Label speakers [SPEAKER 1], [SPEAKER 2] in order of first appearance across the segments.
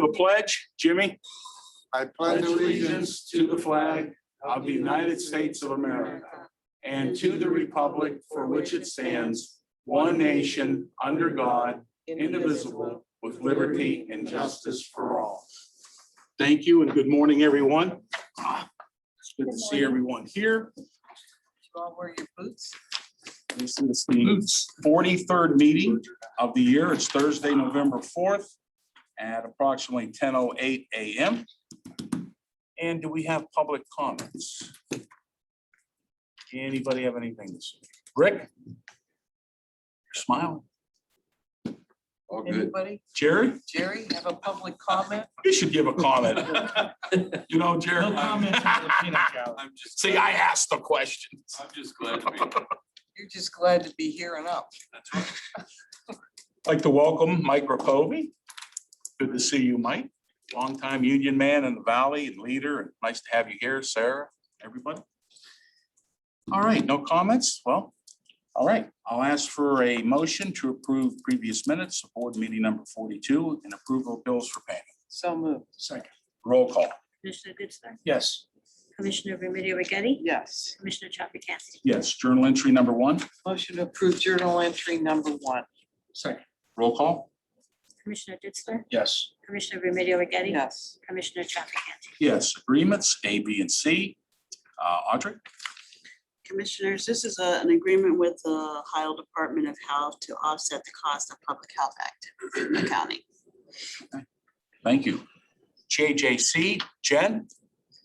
[SPEAKER 1] for the pledge, Jimmy.
[SPEAKER 2] I pledge allegiance to the flag of the United States of America and to the republic for which it stands, one nation, under God, indivisible, with liberty and justice for all.
[SPEAKER 1] Thank you and good morning, everyone. It's good to see everyone here.
[SPEAKER 3] You all wear your boots?
[SPEAKER 1] This is the 43rd meeting of the year. It's Thursday, November 4th at approximately 10:08 a.m. And do we have public comments? Anybody have anything to say? Rick? Smile.
[SPEAKER 2] All good.
[SPEAKER 3] Anybody?
[SPEAKER 1] Jerry?
[SPEAKER 3] Jerry, have a public comment?
[SPEAKER 1] You should give a comment. You know, Jerry.
[SPEAKER 4] No comments on the peanut gallery.
[SPEAKER 2] I'm just
[SPEAKER 1] See, I asked the questions.
[SPEAKER 2] I'm just glad to be.
[SPEAKER 3] You're just glad to be here and up.
[SPEAKER 2] That's right.
[SPEAKER 1] I'd like to welcome Mike Rakovi. Good to see you, Mike. Longtime union man in the Valley and leader, and nice to have you here, Sarah, everybody. All right, no comments? Well, all right, I'll ask for a motion to approve previous minutes of board meeting number 42 and approval of bills for payment.
[SPEAKER 3] So moved.
[SPEAKER 1] Second. Roll call.
[SPEAKER 5] Commissioner Ditzler?
[SPEAKER 1] Yes.
[SPEAKER 5] Commissioner Remedy Agati?
[SPEAKER 3] Yes.
[SPEAKER 5] Commissioner Trafficant?
[SPEAKER 1] Yes, journal entry number 1.
[SPEAKER 3] Motion to approve journal entry number 1.
[SPEAKER 1] Second. Roll call.
[SPEAKER 5] Commissioner Ditzler?
[SPEAKER 1] Yes.
[SPEAKER 5] Commissioner Remedy Agati?
[SPEAKER 3] Yes.
[SPEAKER 5] Commissioner Trafficant?
[SPEAKER 1] Yes, agreements A, B, and C. Audrey?
[SPEAKER 6] Commissioners, this is an agreement with the Ohio Department of Health to offset the cost of public health activities in the county.
[SPEAKER 1] Thank you. JJC, Jen?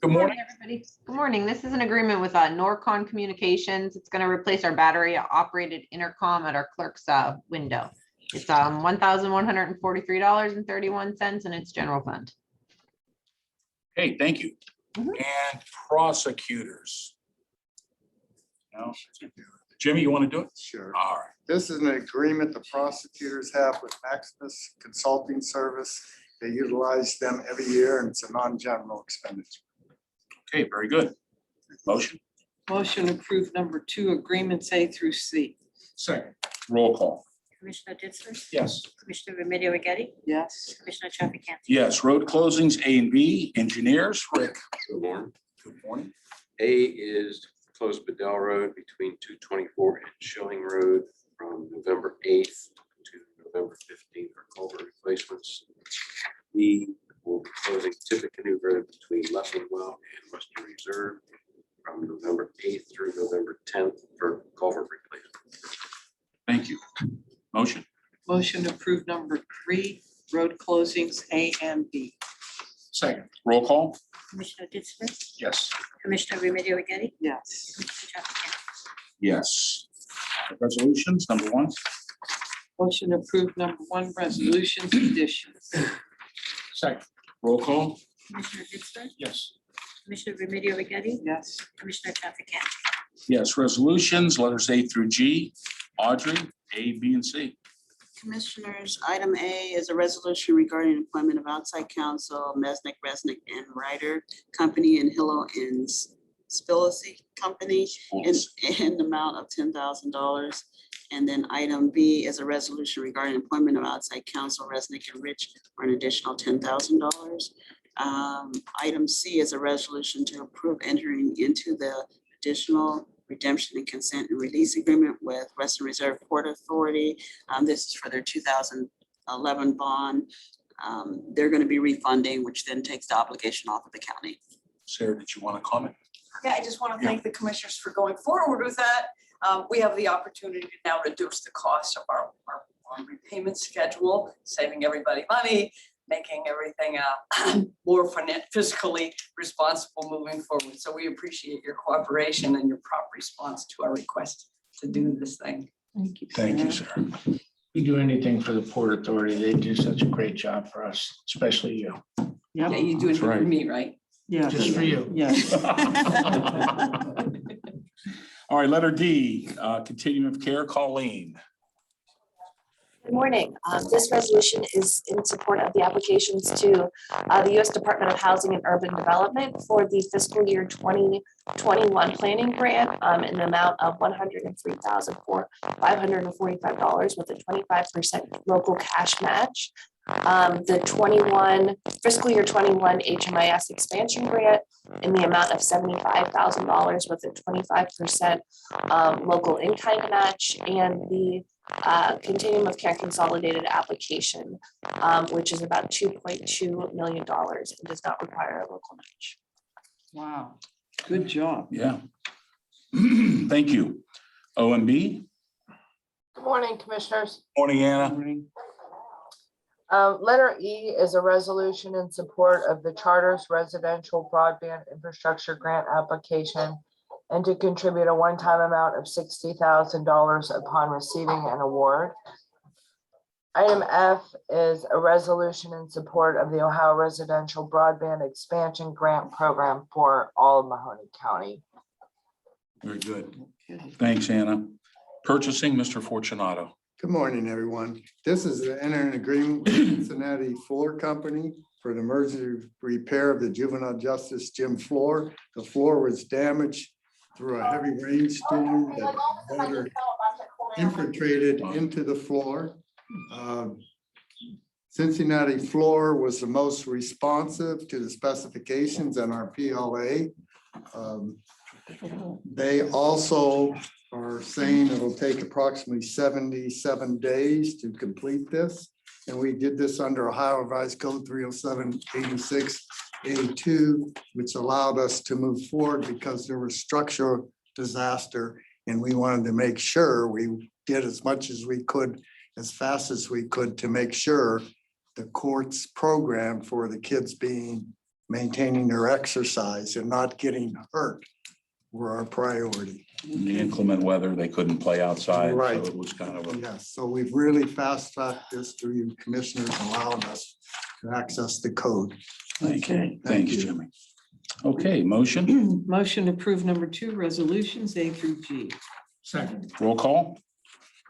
[SPEAKER 1] Good morning.
[SPEAKER 7] Everybody. Good morning. This is an agreement with Norcon Communications. It's going to replace our battery operated intercom at our clerk's window. It's $1,143.31 and it's general fund.
[SPEAKER 1] Hey, thank you.
[SPEAKER 7] Mhm.
[SPEAKER 1] And prosecutors. No? Jimmy, you want to do it?
[SPEAKER 2] Sure.
[SPEAKER 1] All right.
[SPEAKER 2] This is an agreement the prosecutors have with Maximus Consulting Service. They utilize them every year and it's a non-general expenditure.
[SPEAKER 1] Okay, very good. Motion.
[SPEAKER 3] Motion to approve number 2, agreements A through C.
[SPEAKER 1] Second. Roll call.
[SPEAKER 5] Commissioner Ditzler?
[SPEAKER 1] Yes.
[SPEAKER 5] Commissioner Remedy Agati?
[SPEAKER 3] Yes.
[SPEAKER 5] Commissioner Trafficant?
[SPEAKER 1] Yes, road closings A and B, engineers, Rick.
[SPEAKER 8] Good morning.
[SPEAKER 1] Good morning.
[SPEAKER 8] A is close Bedell Road between 224 and Schilling Road from November 8th to November 15th for culvert replacements. B will be closing Tippecanoe Road between Leffingwell and Western Reserve from November 8th through November 10th for culvert replacement.
[SPEAKER 1] Thank you. Motion.
[SPEAKER 3] Motion to approve number 3, road closings A and B.
[SPEAKER 1] Second. Roll call.
[SPEAKER 5] Commissioner Ditzler?
[SPEAKER 1] Yes.
[SPEAKER 5] Commissioner Remedy Agati?
[SPEAKER 3] Yes.
[SPEAKER 5] Commissioner Trafficant?
[SPEAKER 1] Yes. Resolutions, number 1.
[SPEAKER 3] Motion to approve number 1, resolutions additions.
[SPEAKER 1] Second. Roll call.
[SPEAKER 5] Commissioner Ditzler?
[SPEAKER 1] Yes.
[SPEAKER 5] Commissioner Remedy Agati?
[SPEAKER 3] Yes.
[SPEAKER 5] Commissioner Trafficant?
[SPEAKER 1] Yes, resolutions, letters A through G. Audrey, A, B, and C.
[SPEAKER 6] Commissioners, item A is a resolution regarding appointment of outside counsel, Mesnick, Resnick, and Ryder Company and Hillo and Spillacy Company in the amount of $10,000. And then item B is a resolution regarding appointment of outside counsel, Resnick and Rich, for an additional $10,000. Item C is a resolution to approve entering into the additional redemption and consent and release agreement with Western Reserve Port Authority. This is for their 2011 bond. They're going to be refunding, which then takes the obligation off of the county.
[SPEAKER 1] Sarah, did you want to comment?
[SPEAKER 9] Yeah, I just want to thank the commissioners for going forward with that. We have the opportunity to now reduce the cost of our repayment schedule, saving everybody money, making everything more fiscally responsible moving forward. So we appreciate your cooperation and your prompt response to our request to do this thing.
[SPEAKER 3] Thank you.
[SPEAKER 1] Thank you, Sarah.
[SPEAKER 4] We do anything for the Port Authority. They do such a great job for us, especially you.
[SPEAKER 9] Yeah, you do it
[SPEAKER 1] That's
[SPEAKER 9] for
[SPEAKER 1] right.
[SPEAKER 9] me, right?
[SPEAKER 3] Yeah.
[SPEAKER 4] Just for you.
[SPEAKER 3] Yes.
[SPEAKER 1] All right, letter D, continuum of care, Colleen.
[SPEAKER 10] Good morning. This resolution is in support of the applications to the U.S. Department of Housing and Urban Development for the fiscal year 2021 planning grant in the amount of $103,545 with a 25% local cash match. the 21 fiscal year 21 HMIS expansion grant in the amount of $75,000 with a 25% local in-kind match, and the continuum of care consolidated application, which is about $2.2 million and does not require a local match.
[SPEAKER 3] Wow, good job.
[SPEAKER 1] Yeah. Thank you. OMB,
[SPEAKER 11] Good morning, Commissioners.
[SPEAKER 1] morning, Anna.
[SPEAKER 3] Morning.
[SPEAKER 11] Letter E is a resolution in support of the Charter's residential broadband infrastructure grant application and to contribute a one-time amount of $60,000 upon receiving an award. Item F is a resolution in support of the Ohio Residential Broadband Expansion Grant Program for all of Mahoning County.
[SPEAKER 1] Very good.
[SPEAKER 3] Okay.
[SPEAKER 1] Thanks, Anna. Purchasing, Mr. Fortunato.
[SPEAKER 12] Good morning, everyone. This is to enter an agreement with Cincinnati Floor Company for the emergency repair of the juvenile justice gym floor. The floor was damaged through a heavy rainstorm that water infiltrated into the floor. Cincinnati Floor was the most responsive to the specifications in our PLA. They also are saying it'll take approximately 77 days to complete this. And we did this under Ohio Revised Code 307-86A2, which allowed us to move forward because there was structural disaster. And we wanted to make sure we did as much as we could, as fast as we could, to make sure the court's program for the kids maintaining their exercise and not getting hurt were our priority.
[SPEAKER 1] In the inclement weather, they couldn't play outside.
[SPEAKER 12] Right.
[SPEAKER 1] So it was kind of a,
[SPEAKER 12] Yes, so we've really fast tracked this through you commissioners, allowing us to access the code.
[SPEAKER 1] okay, thanks, Jimmy. Okay, motion,
[SPEAKER 3] Motion to approve number 2, resolutions A through G.
[SPEAKER 4] Second.
[SPEAKER 1] roll call.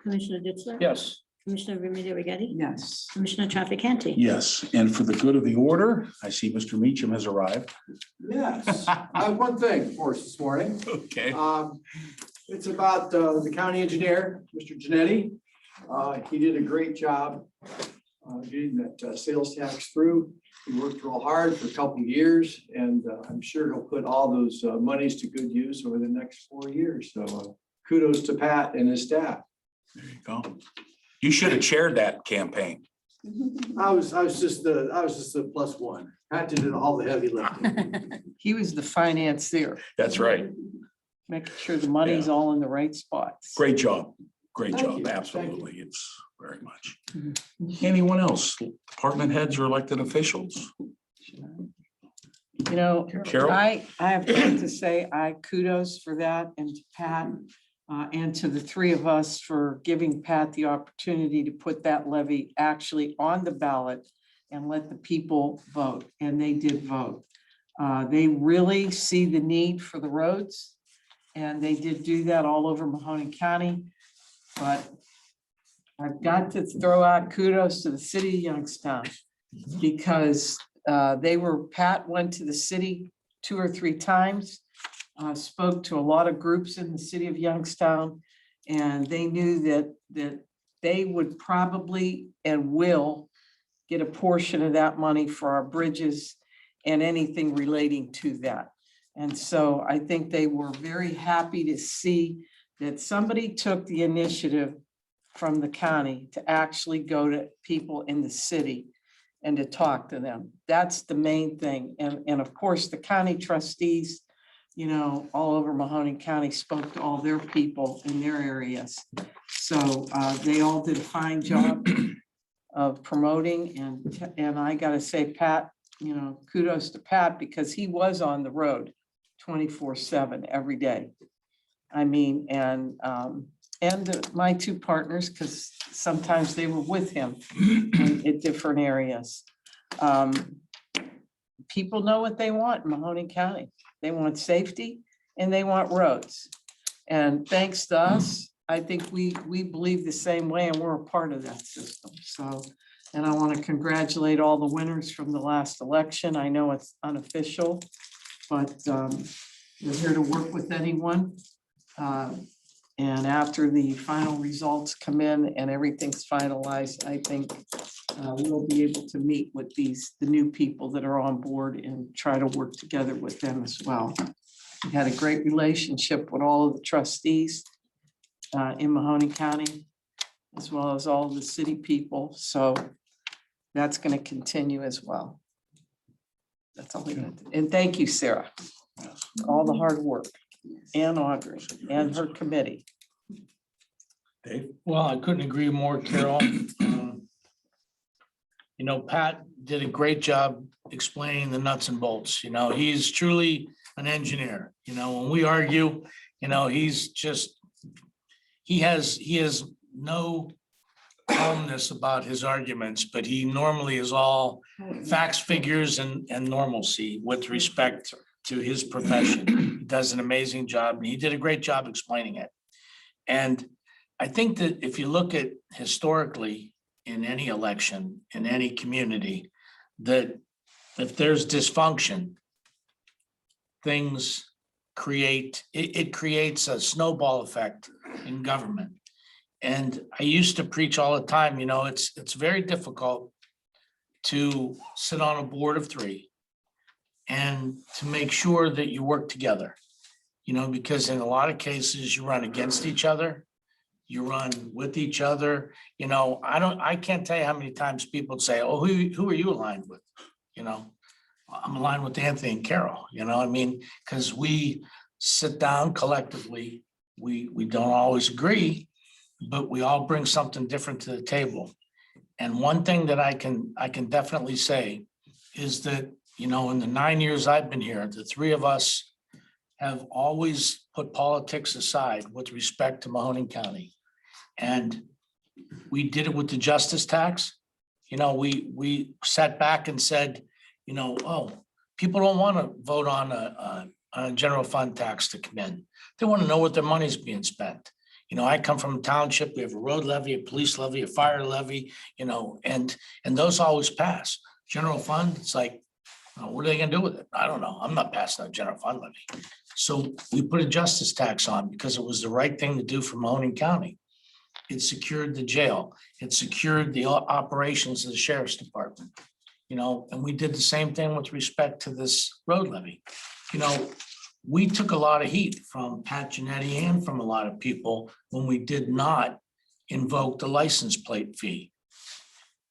[SPEAKER 5] Commissioner Ditzler?
[SPEAKER 1] Yes.
[SPEAKER 5] Commissioner Remedy Agati?
[SPEAKER 3] Yes.
[SPEAKER 5] Commissioner Trafficante?
[SPEAKER 1] Yes, and for the good of the order, I see Mr. Meacham has arrived.
[SPEAKER 13] Yes, I have one thing for us this morning.
[SPEAKER 1] Okay.
[SPEAKER 13] It's about the county engineer, Mr. Janetti. He did a great job getting that sales tax through. He worked real hard for a couple of years, and I'm sure he'll put all those monies to good use over the next 4 years. So kudos to Pat and his staff.
[SPEAKER 1] There you go. You should have chaired that campaign.
[SPEAKER 13] I was just the plus one. Pat did all the heavy lifting.
[SPEAKER 3] He was the financier,
[SPEAKER 1] That's right.
[SPEAKER 3] making sure the money's all in the right spots.
[SPEAKER 1] Great job. Great
[SPEAKER 13] Thank
[SPEAKER 1] job.
[SPEAKER 13] you. Thank
[SPEAKER 1] Absolutely. It's very much. Anyone else? Department heads or elected officials?
[SPEAKER 3] You know,
[SPEAKER 1] Carol?
[SPEAKER 3] I have to say, I kudos for that, and to Pat and to the 3 of us for giving Pat the opportunity to put that levy actually on the ballot and let the people vote, and they did vote. They really see the need for the roads, and they did do that all over Mahoning County. But I've got to throw out kudos to the city of Youngstown, because Pat went to the city 2 or 3 times, spoke to a lot of groups in the city of Youngstown, and they knew that they would probably and will get a portion of that money for our bridges and anything relating to that. And so I think they were very happy to see that somebody took the initiative from the county to actually go to people in the city and to talk to them. That's the main thing. And of course, the county trustees, you know, all over Mahoning County spoke to all their people in their areas. So they all did a fine job of promoting, and I gotta say, Pat, you know, kudos to Pat, because he was on the road 24/7 every day. I mean, and my 2 partners, because sometimes they were with him at different areas. People know what they want in Mahoning County. They want safety and they want roads. And thanks to us, I think we believe the same way, and we're a part of that system. So, and I want to congratulate all the winners from the last election. I know it's unofficial, but we're here to work with anyone. And after the final results come in and everything's finalized, I think we'll be able to meet with the new people that are on board and try to work together with them as well. We had a great relationship with all of the trustees in Mahoning County, as well as all the city people. So that's going to continue as well. That's all we got. And thank you, Sarah. All the hard work. And Audrey and her committee.
[SPEAKER 1] Dave?
[SPEAKER 4] Well, I couldn't agree more, Carol. Pat did a great job explaining the nuts and bolts. He's truly an engineer. When we argue, he's just, he has no calmness about his arguments, but he normally is all facts, figures, and normalcy with respect to his profession. He does an amazing job, and he did a great job explaining it. And I think that if you look at historically in any election, in any community, that if there's dysfunction, things it creates a snowball effect in government. And I used to preach all the time, it's very difficult to sit on a board of three and to make sure that you work together, because in a lot of cases you run against each other, you run with each other. I can't tell you how many times people say, oh, who are you aligned with? I'm aligned with Anthony and Carol, because we sit down collectively, we don't always agree, but we all bring something different to the table. And one thing that I can definitely say is that, in the 9 years I've been here, the three of us have always put politics aside with respect to Mahoning County. And we did it with the justice tax. We sat back and said, oh, people don't want to vote on a general fund tax to come in. They want to know what their money's being spent. I come from a township, we have a road levy, a police levy, a fire levy, and those always pass. General fund, it's like, what are they gonna do with it? I don't know. I'm not passing a general fund levy. So we put a justice tax on because it was the right thing to do for Mahoning County. It secured the jail. It secured the operations of the sheriff's department. And we did the same thing with respect to this road levy. We took a lot of heat from Pat Genetti and from a lot of people when we did not invoke the license plate fee.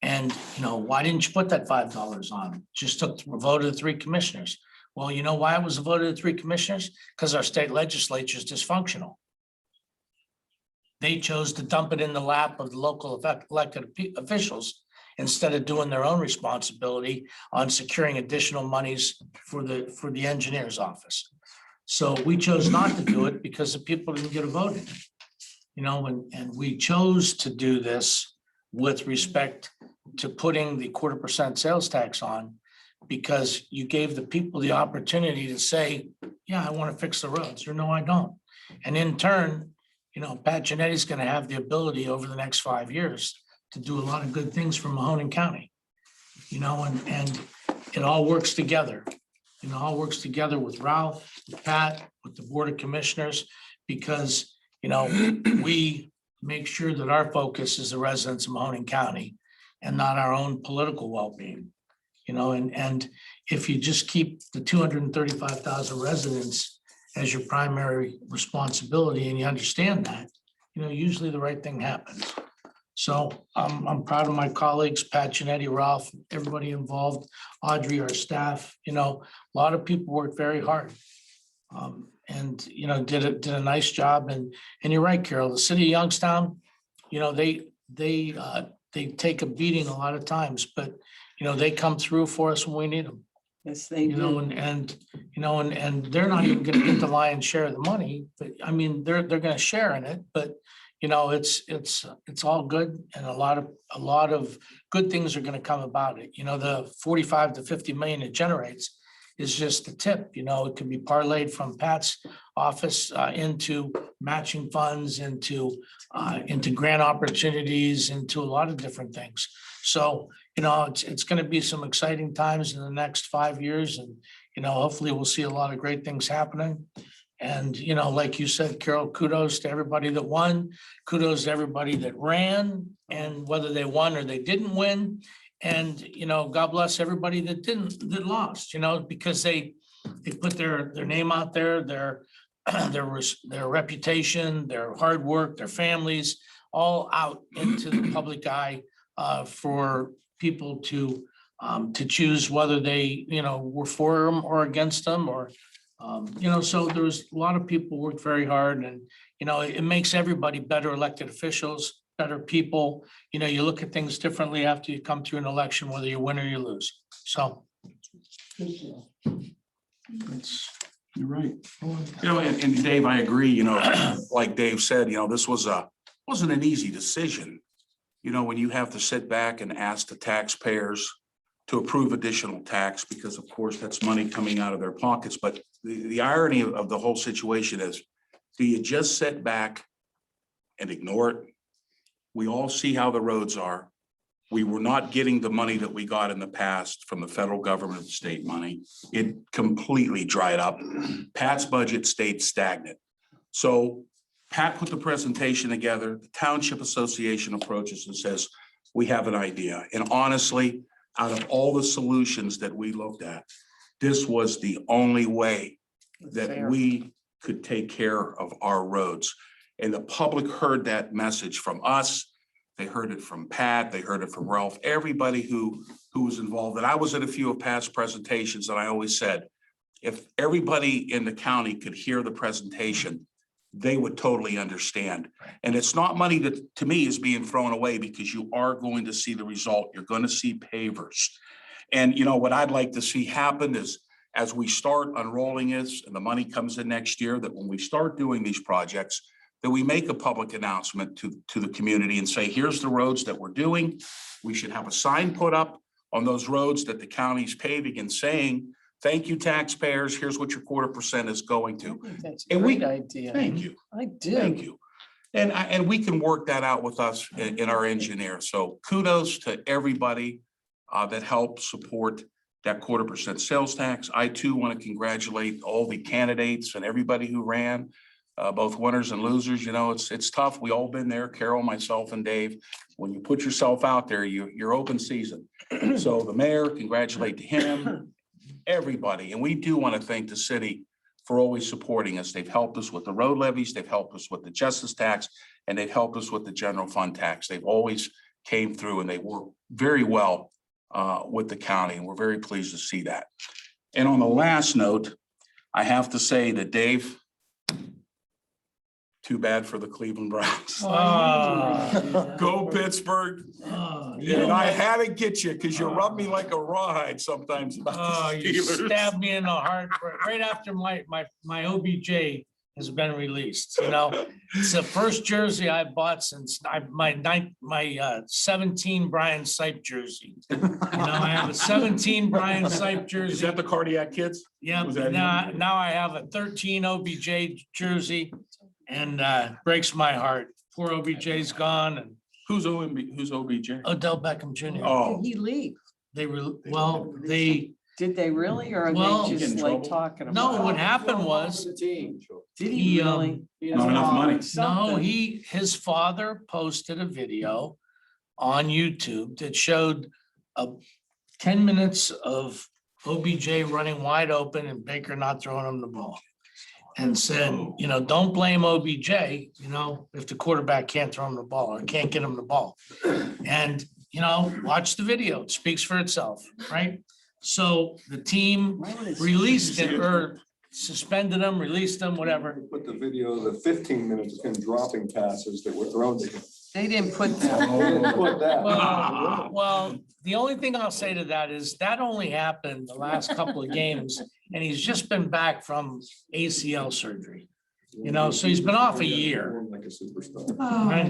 [SPEAKER 4] And, why didn't you put that $5 on? Just took the vote of the three commissioners. Well, you know why it was a vote of the three commissioners? Because our state legislature is dysfunctional. They chose to dump it in the lap of the local elected officials instead of doing their own responsibility on securing additional monies for the engineer's office. So we chose not to do it because the people didn't get a vote in, and we chose to do this with respect to putting the 1/4% sales tax on, because you gave the people the opportunity to say, yeah, I want to fix the roads, or no, I don't. And in turn, Pat Genetti's going to have the ability over the next 5 years to do a lot of good things for Mahoning County, and it all works together. All works together with Ralph, with Pat, with the Board of Commissioners, because, we make sure that our focus is the residents of Mahoning County and not our own political well-being. And if you just keep the 235,000 residents as your primary responsibility and you understand that, usually the right thing happens. So I'm proud of my colleagues, Pat Genetti, Ralph, everybody involved, Audrey, our staff. A lot of people worked very hard, and did a nice job. And you're right, Carol. The city of Youngstown, they take a beating a lot of times, but they come through for us when we need them.
[SPEAKER 3] Yes, they do.
[SPEAKER 4] And they're not even going to get the lion's share of the money, but I mean they're going to share in it, but. It's all good, and a lot of good things are going to come about it. The 45 to 50 million it generates is just the tip. It can be parlayed from Pat's office into matching funds, into grant opportunities, into a lot of different things. So it's going to be some exciting times in the next 5 years, and hopefully we'll see a lot of great things happening. And, you know, like you said, Carol, kudos to everybody that won, kudos to everybody that ran, and whether they won or they didn't win. And, you know, God bless everybody that lost, you know, because they put their name out there, their reputation, their hard work, their families, all out into the public eye for people to choose whether they, you know, were for them or against them, or you know, so there was a lot of people worked very hard, and, you know, it makes everybody better elected officials, better people. You know, you look at things differently after you come through an election, whether you win or you lose. So.
[SPEAKER 1] You're right. You know, and Dave, I agree, you know, like Dave said, you know, this wasn't an easy decision. You know, when you have to sit back and ask the taxpayers to approve additional tax, because of course that's money coming out of their pockets. But the irony of the whole situation is, do you just sit back and ignore it? We all see how the roads are. We were not getting the money that we got in the past from the federal government and state money. It completely dried up. Pat's budget stayed stagnant. So Pat put the presentation together. The Township Association approaches and says, we have an idea. And honestly, out of all the solutions that we looked at, this was the only way that we could take care of our roads. And the public heard that message from us. They heard it from Pat, they heard it from Ralph, everybody who was involved. And I was at a few of Pat's presentations, and I always said, if everybody in the county could hear the presentation, they would totally understand. And it's not money that, to me, is being thrown away, because you are going to see the result. You're going to see pavers. And, you know, what I'd like to see happen is, as we start unrolling this and the money comes in next year, that when we start doing these projects, that we make a public announcement to the community and say, here's the roads that we're doing. We should have a sign put up on those roads that the county's paving and saying, thank you, taxpayers, here's what your 1/4% is going to.
[SPEAKER 3] That's a great idea.
[SPEAKER 1] Thank you.
[SPEAKER 3] I do.
[SPEAKER 1] Thank you. And we can work that out with us in our engineer. So kudos to everybody that helped support that 1/4% sales tax. I too want to congratulate all the candidates and everybody who ran, both winners and losers. You know, it's tough. We all been there, Carol, myself, and Dave. When you put yourself out there, you're open season. So the mayor, congratulate to him, everybody. And we do want to thank the city for always supporting us. They've helped us with the road levies, they've helped us with the justice tax, and they've helped us with the general fund tax. They've always came through, and they work very well with the county, and we're very pleased to see that. And on the last note, I have to say that Dave, too bad for the Cleveland Browns. Go Pittsburgh. And I had to get you because you rub me like a rawhide sometimes about the
[SPEAKER 4] You
[SPEAKER 1] Steelers.
[SPEAKER 4] stabbed me in the heart right after my OBJ has been released. You know, it's the first jersey I bought since my 17 Brian Sipe jersey. You know, I have a 17 Brian Sipe jersey.
[SPEAKER 1] Is that the Cardiac Kids?
[SPEAKER 4] Yeah,
[SPEAKER 1] Was that
[SPEAKER 4] now I have a 13 OBJ jersey, and breaks my heart. Poor OBJ's gone, and
[SPEAKER 1] Who's OBJ?
[SPEAKER 4] Odell Beckham Jr.
[SPEAKER 1] Oh,
[SPEAKER 3] Did he leave? Did they really, or are
[SPEAKER 4] Well-
[SPEAKER 3] they just
[SPEAKER 1] Get in
[SPEAKER 3] like
[SPEAKER 1] trouble?
[SPEAKER 3] talking about?
[SPEAKER 4] No,
[SPEAKER 3] it?
[SPEAKER 4] what happened was,
[SPEAKER 13] The team.
[SPEAKER 3] Did
[SPEAKER 4] he,
[SPEAKER 3] he really?
[SPEAKER 1] not enough money.
[SPEAKER 4] no,
[SPEAKER 3] Something.
[SPEAKER 4] his father posted a video on YouTube that showed 10 minutes of OBJ running wide open and Baker not throwing him the ball. And said, you know, don't blame OBJ, you know, if the quarterback can't throw him the ball or can't get him the ball. And, you know, watch the video. It speaks for itself, right? So the team released it, or suspended them, released them, whatever.
[SPEAKER 14] Put the video, the 15 minutes of him dropping passes that were thrown to him.
[SPEAKER 3] They didn't put that.
[SPEAKER 14] Put that.
[SPEAKER 4] Well, the only thing I'll say to that is that only happened the last couple of games, and he's just been back from ACL surgery. You know, so he's been off a year.
[SPEAKER 14] Like a superstar.
[SPEAKER 4] I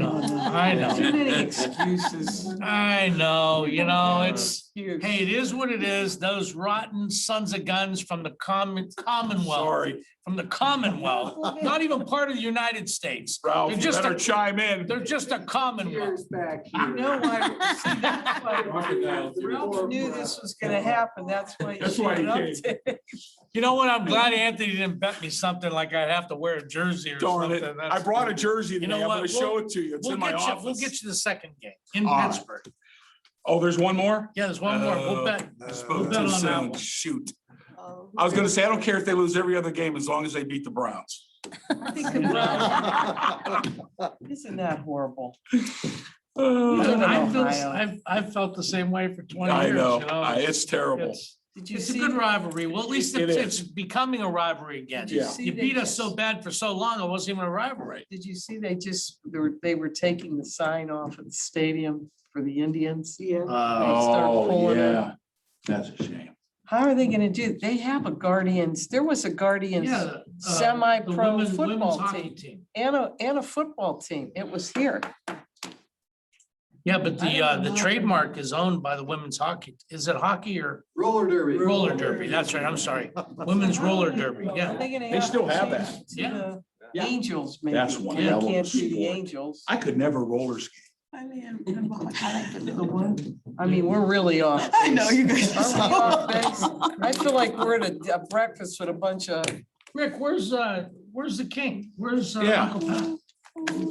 [SPEAKER 4] know.
[SPEAKER 3] Too many excuses.
[SPEAKER 4] I know, you know, it's,
[SPEAKER 3] excuse.
[SPEAKER 4] Hey, it is what it is. Those rotten sons of guns from the Commonwealth,
[SPEAKER 1] Sorry,
[SPEAKER 4] from the Commonwealth, not even part of the United States.
[SPEAKER 1] Ralph,
[SPEAKER 4] They're
[SPEAKER 1] you
[SPEAKER 4] just
[SPEAKER 1] better
[SPEAKER 4] a-
[SPEAKER 1] chime in.
[SPEAKER 4] They're just a Commonwealth.
[SPEAKER 13] Years back
[SPEAKER 3] You
[SPEAKER 13] here.
[SPEAKER 3] know why, see, that's why Ralph knew this was gonna happen. That's why.
[SPEAKER 1] That's why he
[SPEAKER 3] showed up today.
[SPEAKER 4] You know what? I'm glad Anthony didn't bet me something like I'd have to wear a jersey or
[SPEAKER 1] Darn
[SPEAKER 4] something.
[SPEAKER 1] it. I
[SPEAKER 4] That's
[SPEAKER 1] brought a
[SPEAKER 4] good.
[SPEAKER 1] jersey
[SPEAKER 4] You
[SPEAKER 1] today.
[SPEAKER 4] know
[SPEAKER 1] I'm
[SPEAKER 4] what?
[SPEAKER 1] gonna show it to you. It's
[SPEAKER 4] We'll
[SPEAKER 1] in my
[SPEAKER 4] get you, we'll
[SPEAKER 1] office.
[SPEAKER 4] get you the second game in
[SPEAKER 1] All right.
[SPEAKER 4] Pittsburgh.
[SPEAKER 1] Oh, there's one more?
[SPEAKER 4] Yeah, there's one more. We'll bet.
[SPEAKER 1] Spoke
[SPEAKER 4] bet
[SPEAKER 1] too
[SPEAKER 4] on that
[SPEAKER 1] soon.
[SPEAKER 4] one.
[SPEAKER 1] Shoot.
[SPEAKER 6] Oh,
[SPEAKER 1] I was gonna say, I don't care if they lose every other game as long as they beat the Browns.
[SPEAKER 3] I think the Browns- Isn't that horrible?
[SPEAKER 1] Uh,
[SPEAKER 3] live in
[SPEAKER 4] I feel,
[SPEAKER 3] Ohio.
[SPEAKER 4] I've felt the same way for 20
[SPEAKER 1] I
[SPEAKER 4] years.
[SPEAKER 1] know.
[SPEAKER 4] you know.
[SPEAKER 1] It's terrible.
[SPEAKER 3] Did you
[SPEAKER 4] It's a
[SPEAKER 3] see?
[SPEAKER 4] good rivalry. Well, at least
[SPEAKER 1] It
[SPEAKER 4] it's
[SPEAKER 1] is.
[SPEAKER 4] becoming a rivalry again.
[SPEAKER 3] Did you
[SPEAKER 1] Yeah.
[SPEAKER 3] see
[SPEAKER 4] You
[SPEAKER 3] they
[SPEAKER 4] beat us
[SPEAKER 3] just-
[SPEAKER 4] so bad for so long, it wasn't even a rivalry.
[SPEAKER 3] Did you see they were taking the sign off at the stadium for the Indians? Yeah.
[SPEAKER 1] Oh,
[SPEAKER 3] pulling it.
[SPEAKER 1] yeah. That's a shame.
[SPEAKER 3] How are they gonna do? They have a Guardians, there was a Guardians
[SPEAKER 4] Yeah. the
[SPEAKER 3] semi-pro
[SPEAKER 4] women's
[SPEAKER 3] football
[SPEAKER 4] hockey
[SPEAKER 3] team and a football team. It was here.
[SPEAKER 4] Yeah, but
[SPEAKER 3] I don't
[SPEAKER 4] the
[SPEAKER 3] know.
[SPEAKER 4] trademark is owned by the women's hockey. Is it hockey or
[SPEAKER 13] Roller derby.
[SPEAKER 4] roller derby? That's right. I'm sorry. Women's roller derby.
[SPEAKER 3] Are
[SPEAKER 4] Yeah.
[SPEAKER 3] they gonna
[SPEAKER 1] They still
[SPEAKER 3] to
[SPEAKER 1] have
[SPEAKER 3] change
[SPEAKER 1] that.
[SPEAKER 3] it to
[SPEAKER 4] Yeah.
[SPEAKER 3] the Angels, maybe.
[SPEAKER 1] That's one
[SPEAKER 3] They
[SPEAKER 1] hell of a
[SPEAKER 3] can't do the
[SPEAKER 1] sport.
[SPEAKER 3] Angels.
[SPEAKER 1] I could never roller skate.
[SPEAKER 3] I mean, we're really off. I know you guys. I feel like we're at a breakfast with a bunch of.
[SPEAKER 4] Rick, where's the king? Where's
[SPEAKER 1] Yeah.
[SPEAKER 4] Uncle Pat?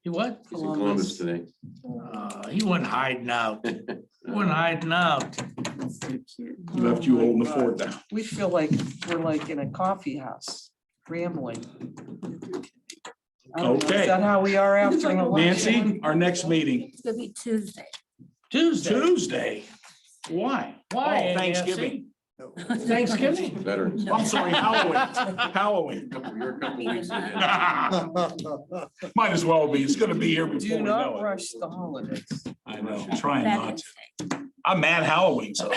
[SPEAKER 4] He what?
[SPEAKER 8] He's in Columbus today.
[SPEAKER 4] He went hiding out. He went hiding out.
[SPEAKER 1] He left you holding the fort down.
[SPEAKER 3] We feel like we're like in a coffee house rambling. I don't know,
[SPEAKER 1] Okay.
[SPEAKER 3] Is that how we are after an election?
[SPEAKER 1] Nancy, our next meeting,
[SPEAKER 5] It's gonna be Tuesday.
[SPEAKER 4] Tuesday.
[SPEAKER 1] Tuesday. Why?
[SPEAKER 4] Why?
[SPEAKER 1] Oh, Thanksgiving.
[SPEAKER 4] Thanksgiving.
[SPEAKER 8] Veterans.
[SPEAKER 1] I'm sorry, Halloween. Halloween.
[SPEAKER 8] You're a couple weeks ahead.
[SPEAKER 1] Might as well be. It's gonna be here before
[SPEAKER 3] Do
[SPEAKER 1] we
[SPEAKER 3] not
[SPEAKER 1] know it.
[SPEAKER 3] rush the holidays.
[SPEAKER 1] I know, trying not
[SPEAKER 5] Veterans
[SPEAKER 1] to. I'm mad Halloween, so.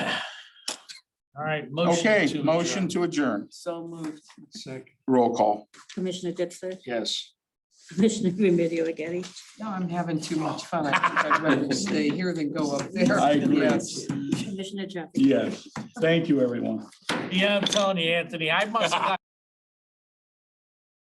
[SPEAKER 4] All right. Motion
[SPEAKER 1] Okay,
[SPEAKER 4] to
[SPEAKER 1] motion
[SPEAKER 4] adjourn.
[SPEAKER 1] to adjourn.
[SPEAKER 3] So moved.
[SPEAKER 1] Roll call.
[SPEAKER 5] Commissioner Ditzler,
[SPEAKER 4] Yes.
[SPEAKER 5] Commissioner Remedy Agati,
[SPEAKER 3] No, I'm having too much fun. I think I'd rather stay here than go up there.
[SPEAKER 1] I agree.
[SPEAKER 3] Yes.
[SPEAKER 5] Commissioner Jeffrey.
[SPEAKER 1] Yes. Thank you, everyone.
[SPEAKER 4] Yeah, I'm telling you, Anthony, I must have got